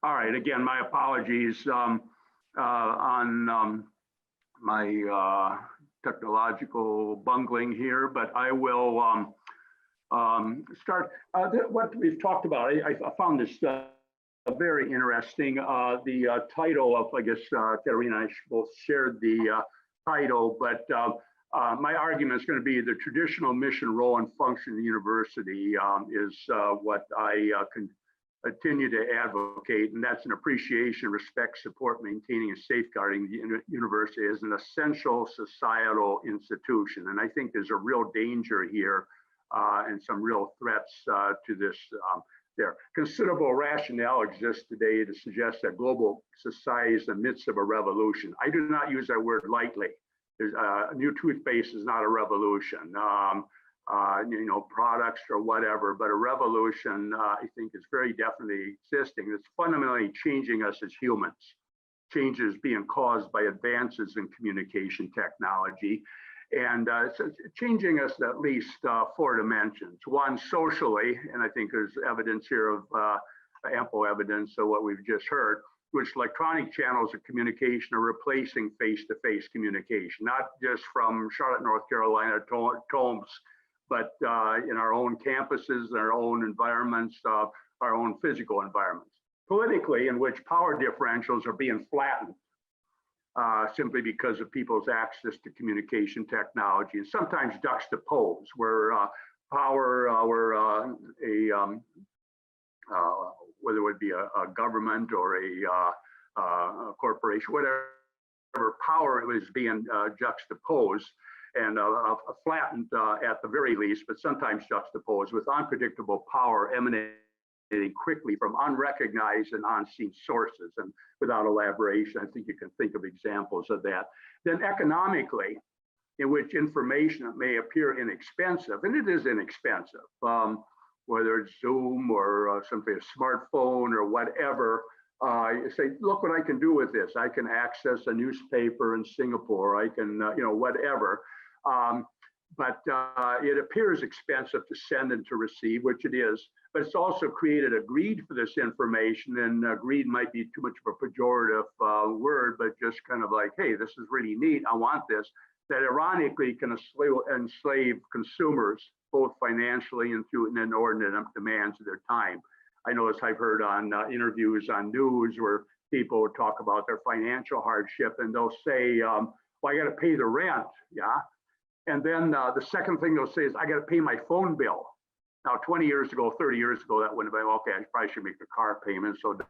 All right, again, my apologies on my technological bungling here, but I will start. What we've talked about, I found this very interesting. The title of, I guess, Katerina and I both shared the title, but my argument is going to be the traditional mission, role, and function of the university is what I continue to advocate, and that's an appreciation, respect, support, maintaining, and safeguarding the university as an essential societal institution. And I think there's a real danger here and some real threats to this. There. Considerable rationale exists today to suggest that global society is in the midst of a revolution. I do not use that word lightly. There's, a new toothpaste is not a revolution. Products or whatever, but a revolution, I think, is very definitely existing. It's fundamentally changing us as humans. Changes being caused by advances in communication technology. And it's changing us at least 4 dimensions. One, socially, and I think there's evidence here of ample evidence of what we've just heard, which electronic channels of communication are replacing face-to-face communication, not just from Charlotte, North Carolina, Tomes, but in our own campuses, our own environments, our own physical environments. Politically, in which power differentials are being flattened simply because of people's access to communication technology, and sometimes juxtaposed, where power, whether it would be a government or a corporation, whatever power was being juxtaposed and flattened at the very least, but sometimes juxtaposed with unpredictable power emanating quickly from unrecognized and unseen sources. And without elaboration, I think you can think of examples of that. Then economically, in which information may appear inexpensive, and it is inexpensive, whether it's Zoom or something, a smartphone or whatever. You say, look what I can do with this. I can access a newspaper in Singapore. I can, whatever. But it appears expensive to send and to receive, which it is. But it's also created a greed for this information, and greed might be too much of a pejorative word, but just kind of like, hey, this is really neat. I want this. That ironically can enslave consumers, both financially and through an inordinate demands of their time. I know, as I've heard on interviews on news where people talk about their financial hardship, and they'll say, well, I got to pay the rent, yeah? And then the second thing they'll say is, I got to pay my phone bill. Now, 20 years ago, 30 years ago, that would have been, okay, I probably should make a car payment so it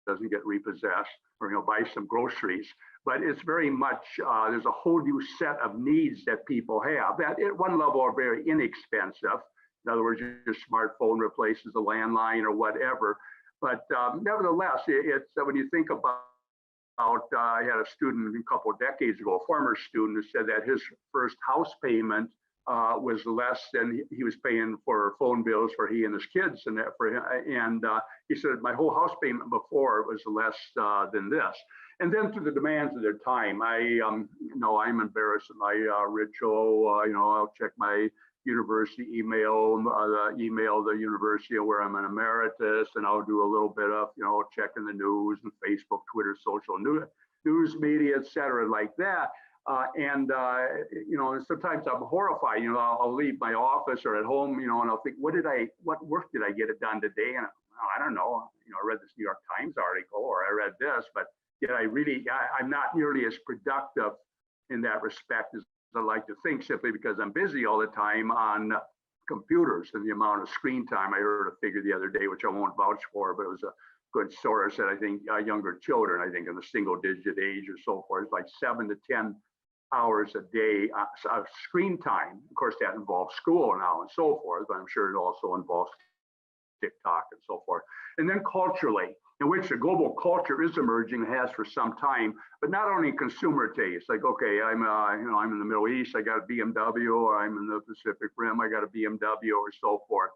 doesn't get repossessed, or buy some groceries. But it's very much, there's a whole new set of needs that people have that at one level are very inexpensive. In other words, your smartphone replaces a landline or whatever. But nevertheless, it's when you think about, I had a student a couple of decades ago, a former student, who said that his first house payment was less than he was paying for phone bills for he and his kids, and that for him. And he said, my whole house payment before was less than this. And then through the demands of their time, I'm embarrassed of my ritual. I'll check my university email, email the university where I'm an emeritus, and I'll do a little bit of, checking the news and Facebook, Twitter, social news media, et cetera, like that. And sometimes I'm horrified. I'll leave my office or at home, and I'll think, what work did I get it done today? And I don't know. I read this New York Times article, or I read this, but yet I'm not nearly as productive in that respect as I like to think, simply because I'm busy all the time on computers and the amount of screen time. I heard a figure the other day, which I won't vouch for, but it was a good source that I think younger children, I think in the single-digit age or so forth, like 7 to 10 hours a day of screen time. Of course, that involves school now and so forth, but I'm sure it also involves TikTok and so forth. And then culturally, in which a global culture is emerging, has for some time, but not only consumer taste, like, okay, I'm in the Middle East, I got a BMW, or I'm in the Pacific Rim, I got a BMW, or so forth,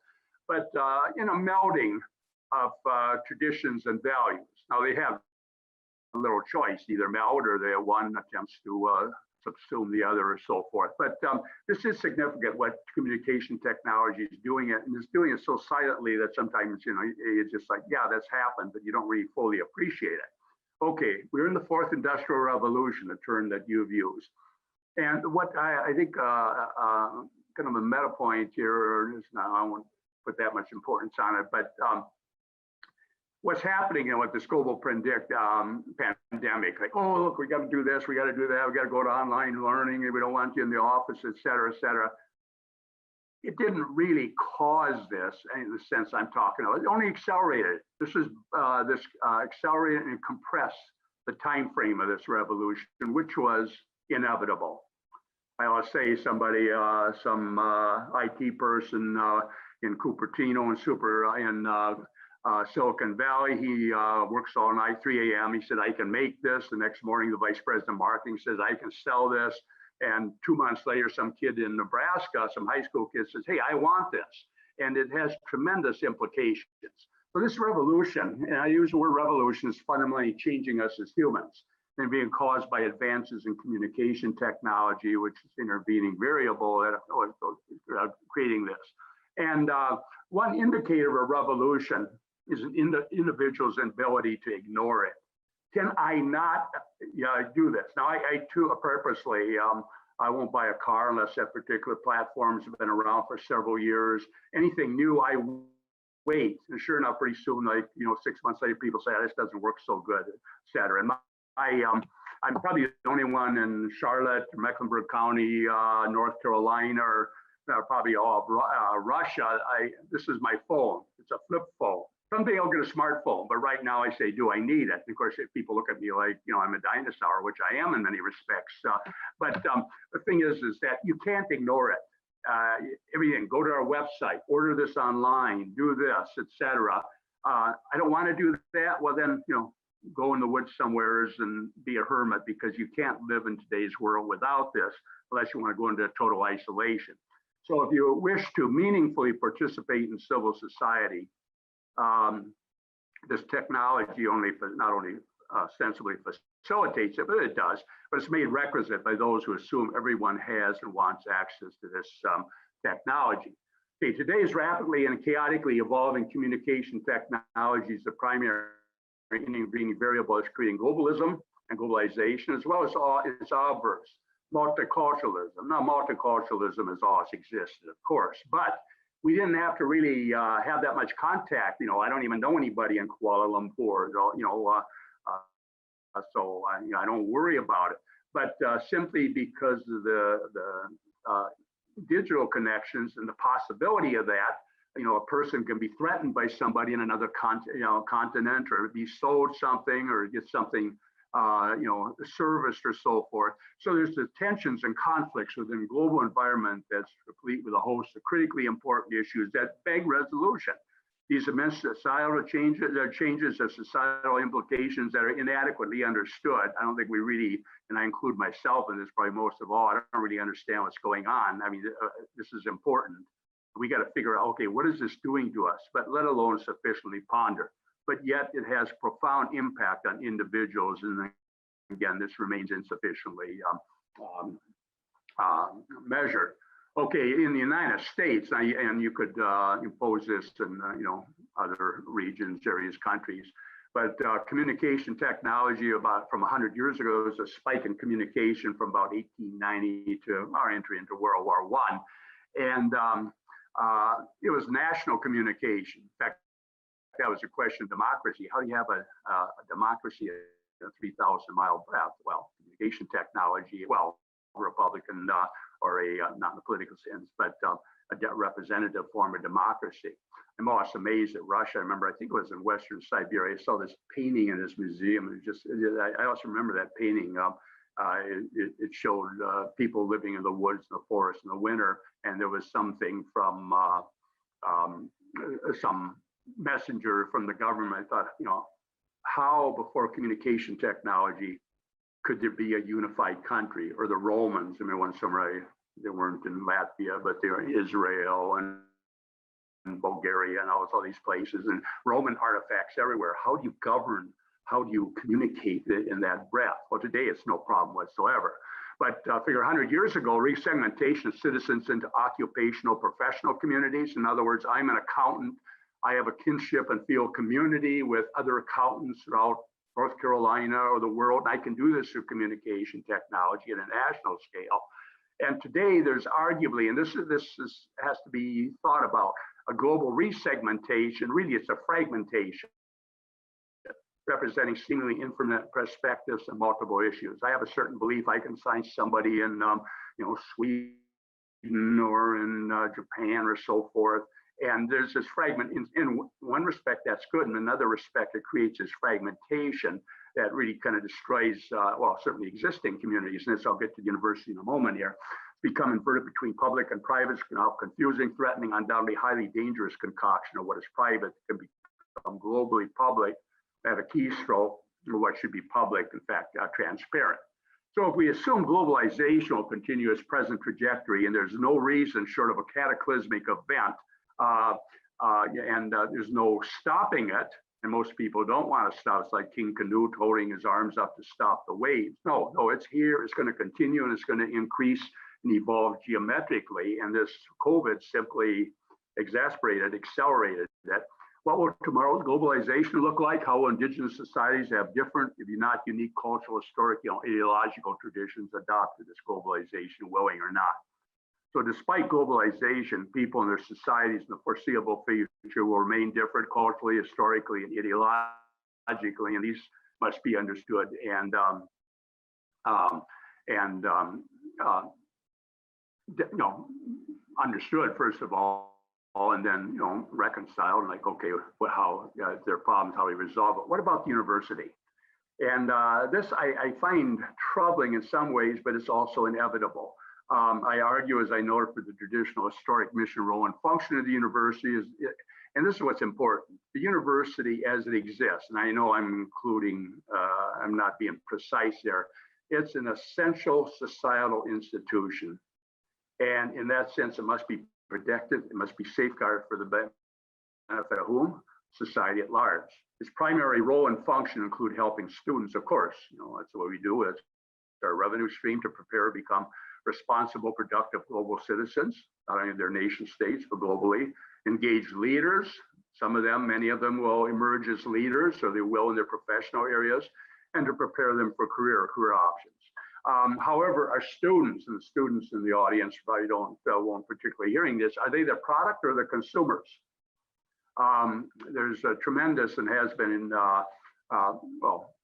but melding of traditions and values. Now they have a little choice, either meld, or one attempts to subsume the other or so forth. But this is significant what communication technology is doing it, and it's doing it so silently that sometimes, you know, it's just like, yeah, that's happened, but you don't really fully appreciate it. Okay, we're in the fourth industrial revolution, a term that you've used. And what I think kind of a meta point here is, now I won't put that much importance on it, but what's happening and what this global pandemic, like, oh, look, we got to do this, we got to do that, we got to go to online learning, we don't want you in the office, et cetera, et cetera. It didn't really cause this in the sense I'm talking about. It only accelerated. This is accelerated and compressed the time frame of this revolution, which was inevitable. I'll say somebody, some IT person in Cupertino and Silicon Valley, he works all night, 3 a.m. He said, I can make this. The next morning, the vice president of marketing says, I can sell this. And 2 months later, some kid in Nebraska, some high school kid says, hey, I want this. And it has tremendous implications. So this revolution, and I use the word revolution, is fundamentally changing us as humans and being caused by advances in communication technology, which is intervening variable that creating this. And one indicator of a revolution is an individual's ability to ignore it. Can I not do this? Now, I too purposely, I won't buy a car unless that particular platforms have been around for several years. Anything new, I wait. And sure enough, pretty soon, like, you know, 6 months later, people say, oh, this doesn't work so good, et cetera. And I'm probably the only one in Charlotte, Mecklenburg County, North Carolina, or probably all of Russia. This is my phone. It's a flip phone. Someday I'll get a smartphone, but right now I say, do I need it? And of course, if people look at me like, you know, I'm a dinosaur, which I am in many respects. But the thing is that you can't ignore it. Everything, go to our website, order this online, do this, etc. I don't want to do that. Well, then, you know, go in the woods somewhere and be a hermit, because you can't live in today's world without this unless you want to go into total isolation. So if you wish to meaningfully participate in civil society, this technology not only ostensibly facilitates it, but it does, but it's made requisite by those who assume everyone has and wants access to this technology. Okay, today's rapidly and chaotically evolving communication technologies, the primary intervening variable is creating globalism and globalization, as well as its obverse, multiculturalism. Now, multiculturalism has always existed, of course, but we didn't have to really have that much contact. You know, I don't even know anybody in Kuala Lumpur, you know, so I don't worry about it. But simply because of the digital connections and the possibility of that, you know, a person can be threatened by somebody in another continent, or be sold something, or get something, you know, serviced or so forth. So there's the tensions and conflicts within a global environment that's complete with a host of critically important issues that beg resolution. These immense societal changes of societal implications that are inadequately understood. I don't think we really, and I include myself in this probably most of all, I don't really understand what's going on. I mean, this is important. We got to figure out, okay, what is this doing to us? But let alone sufficiently ponder. But yet it has profound impact on individuals. And again, this remains insufficiently measured. Okay, in the United States, and you could impose this in you know, other regions, areas, countries, but communication technology from 100 years ago, there was a spike in communication from about 1890 to our entry into World War I. And it was national communication. In fact, that was a question of democracy. How do you have a democracy in a 3,000-mile breadth? Well, communication technology, well, Republican or not in the political sense, but a representative form of democracy. I'm always amazed at Russia. I remember, I think it was in Western Siberia, I saw this painting in this museum. It was just, I also remember that painting. It showed people living in the woods, in the forest in the winter, and there was something from some messenger from the government. I thought, you know, how before communication technology could there be a unified country? Or the Romans, I mean, when somebody, they weren't in Latvia, but they were in Israel and Bulgaria and all these places, and Roman artifacts everywhere. How do you govern? How do you communicate in that breadth? Well, today it's no problem whatsoever. But figure 100 years ago, resegmentation of citizens into occupational professional communities. In other words, I'm an accountant. I have a kinship and field community with other accountants throughout North Carolina or the world. And I can do this through communication technology at a national scale. And today there's arguably, and this has to be thought about, a global resegmentation. Really, it's a fragmentation representing seemingly infinite perspectives and multiple issues. I have a certain belief I can find somebody in Sweden or in Japan or so forth. And there's this fragment. In one respect, that's good. In another respect, it creates this fragmentation that really kind of destroys, well, certainly existing communities. And this I'll get to the university in a moment here. Become inverted between public and private, now confusing, threatening, undoubtedly highly dangerous concoction of what is private can become globally public at a keystroke, or what should be public, in fact, transparent. So if we assume globalization will continue its present trajectory, and there's no reason short of a cataclysmic event, there's no stopping it, and most people don't want to stop. It's like King Canute holding his arms up to stop the waves. No, it's here, it's going to continue, and it's going to increase and evolve geometrically, and this COVID simply accelerated it. What will tomorrow's globalization look like? How will indigenous societies have different, if not unique, cultural, historic, ideological traditions adopted this globalization, willing or not? So despite globalization, people and their societies in the foreseeable future will remain different culturally, historically, and ideologically, and these must be understood and understood first of all, and then reconciled, like, okay, how their problems, how we resolve it. What about the university? And this I find troubling in some ways, but it's also inevitable. I argue, as I noted, for the traditional historic mission, role, and function of the university is, and this is what's important, the university as it exists, and I know I'm including, I'm not being precise there, it's an essential societal institution. And in that sense, it must be protected, it must be safeguarded for the benefit of whom? Society at large. Its primary role and function include helping students, of course, that's what we do. It's our revenue stream to prepare to become responsible, productive global citizens, not only in their nation states, but globally. Engage leaders. Some of them, many of them will emerge as leaders, or they will in their professional areas, and to prepare them for career options. However, our students, and the students in the audience probably won't particularly hearing this, are they the product or the consumers? There's a tremendous, and has been in, well,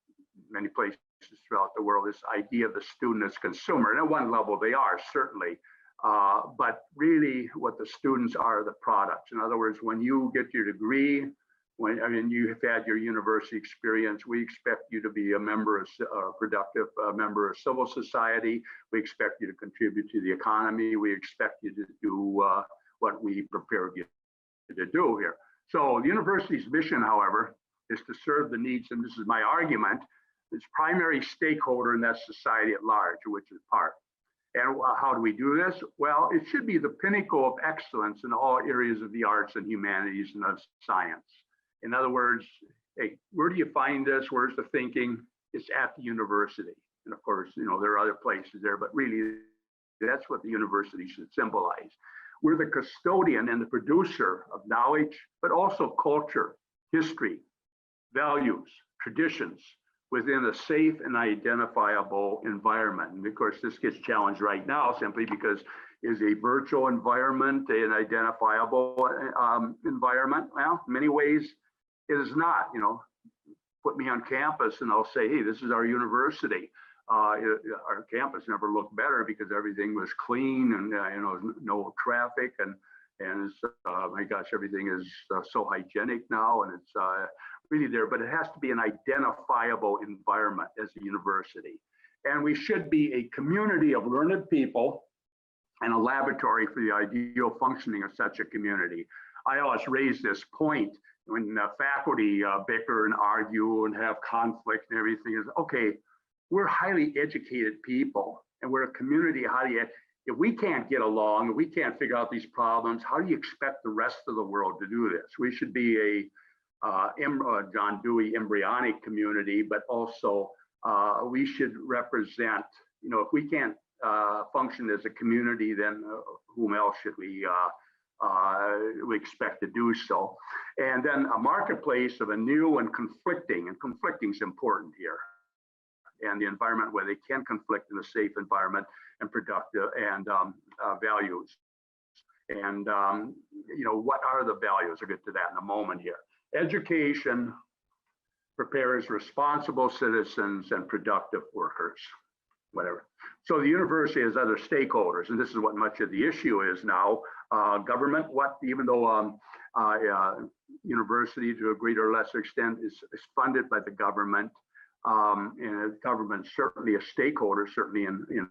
many places throughout the world, this idea of the student as consumer. And at one level they are, certainly, but really what the students are the products. In other words, when you get your degree, when you've had your university experience, we expect you to be a member of a productive member of civil society. We expect you to contribute to the economy. We expect you to do what we prepare you to do here. So the university's mission, however, is to serve the needs, and this is my argument, its primary stakeholder in that society at large, which is part. And how do we do this? Well, it should be the pinnacle of excellence in all areas of the arts and humanities and of science. In other words, hey, where do you find this? Where's the thinking? It's at the university. And of course, there are other places there, but really that's what the university should symbolize. We're the custodian and the producer of knowledge, but also culture, history, values, traditions within a safe and identifiable environment. And of course, this gets challenged right now simply because is a virtual environment an identifiable environment? Well, in many ways, it is not. Put me on campus and I'll say, hey, this is our university. Our campus never looked better because everything was clean and no traffic and it's, my gosh, everything is so hygienic now and it's really there, but it has to be an identifiable environment as a university. And we should be a community of learned people and a laboratory for the ideal functioning of such a community. I always raise this point when faculty bicker and argue and have conflict and everything is, okay, we're highly educated people and we're a community. If we can't get along, if we can't figure out these problems, how do you expect the rest of the world to do this? We should be a John Dewey embryonic community, but also we should represent if we can't function as a community, then whom else should we expect to do so? And then a marketplace of a new and conflicting is important here. And the environment where they can conflict in a safe environment and productive and values. And what are the values? I'll get to that in a moment here. Education prepares responsible citizens and productive workers, whatever. So the university has other stakeholders, and this is what much of the issue is now. Government, even though university to a greater or lesser extent is funded by the government, and the government certainly a stakeholder, certainly in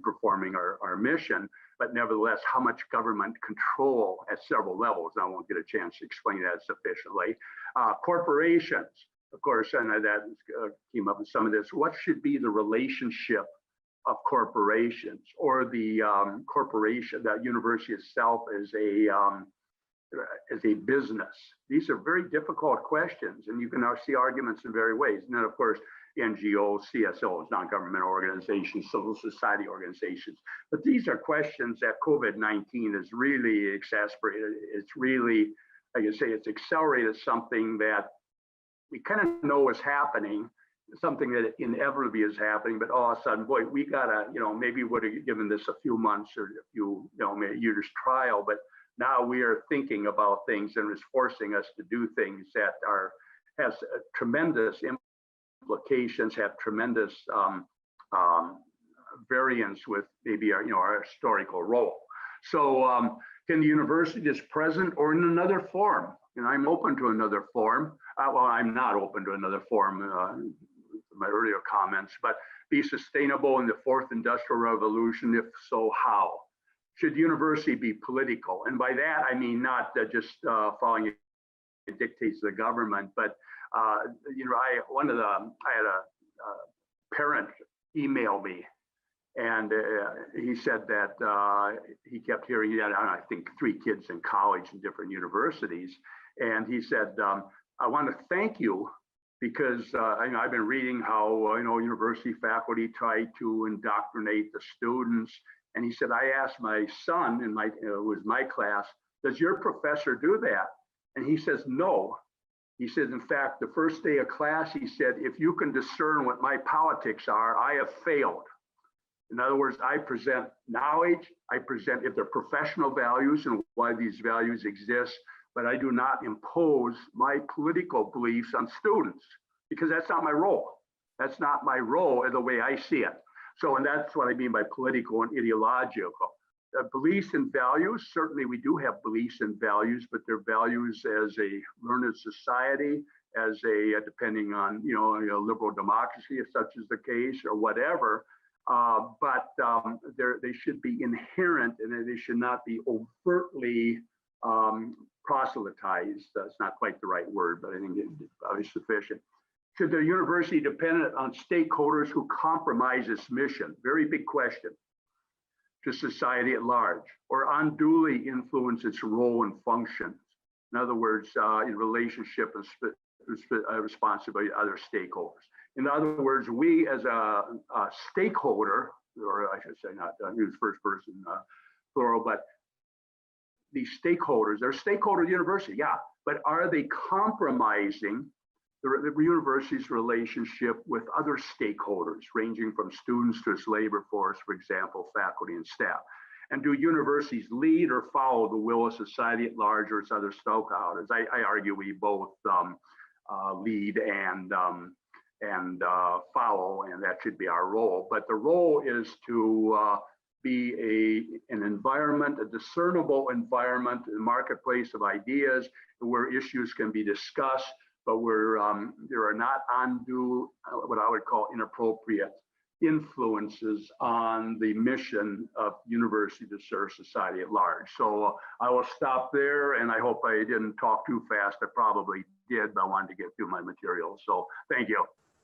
performing our mission, but nevertheless, how much government control at several levels. I won't get a chance to explain that sufficiently. Corporations, of course, and that came up in some of this. What should be the relationship of corporations, or the corporation, the university itself as a business? These are very difficult questions, and you can now see arguments in various ways. And then, of course, NGOs, CSOs, non-government organizations, civil society organizations. But these are questions that COVID-19 has really exacerbated. It's really, like I say, it's accelerated something that we kind of know is happening, something that inevitably is happening, but all of a sudden, boy, we gotta, maybe would have given this a few months or a few, maybe years trial, but now we are thinking about things, and it's forcing us to do things that has tremendous implications, have tremendous variance with maybe our historical role. So can the university just present or in another form? And I'm open to another form. Well, I'm not open to another form, my earlier comments, but be sustainable in the fourth industrial revolution. If so, how? Should the university be political? And by that, I mean not just following the dictates of the government, but I had a parent email me, and he said that he kept hearing, he had, I think, 3 kids in college in different universities. And he said, I want to thank you because I've been reading how university faculty try to indoctrinate the students. And he said, I asked my son in was my class, does your professor do that? And he says, no. He said, in fact, the first day of class, he said, if you can discern what my politics are, I have failed. In other words, I present knowledge, I present if they're professional values and why these values exist, but I do not impose my political beliefs on students, because that's not my role. That's not my role the way I see it. So, and that's what I mean by political and ideological. Beliefs and values, certainly we do have beliefs and values, but they're values as a learned society, as a, depending on, liberal democracy, if such is the case, or whatever. But they should be inherent, and they should not be overtly proselytized. That's not quite the right word, but I think it's probably sufficient. Should the university depend on stakeholders who compromise its mission? Very big question. To society at large, or unduly influence its role and functions. In other words, in relationship and responsibility to other stakeholders. In other words, we as a stakeholder, or I should say not use first person plural, but these stakeholders, they're stakeholder of the university, yeah, but are they compromising the university's relationship with other stakeholders, ranging from students to its labor force, for example, faculty and staff? And do universities lead or follow the will of society at large or its other stakeholders? I argue we both lead and follow, and that should be our role. But the role is to be an environment, a discernible environment, a marketplace of ideas where issues can be discussed, but where there are not undue, what I would call inappropriate influences on the mission of university to serve society at large. So I will stop there, and I hope I didn't talk too fast. I probably did, but I wanted to get through my material. So thank you.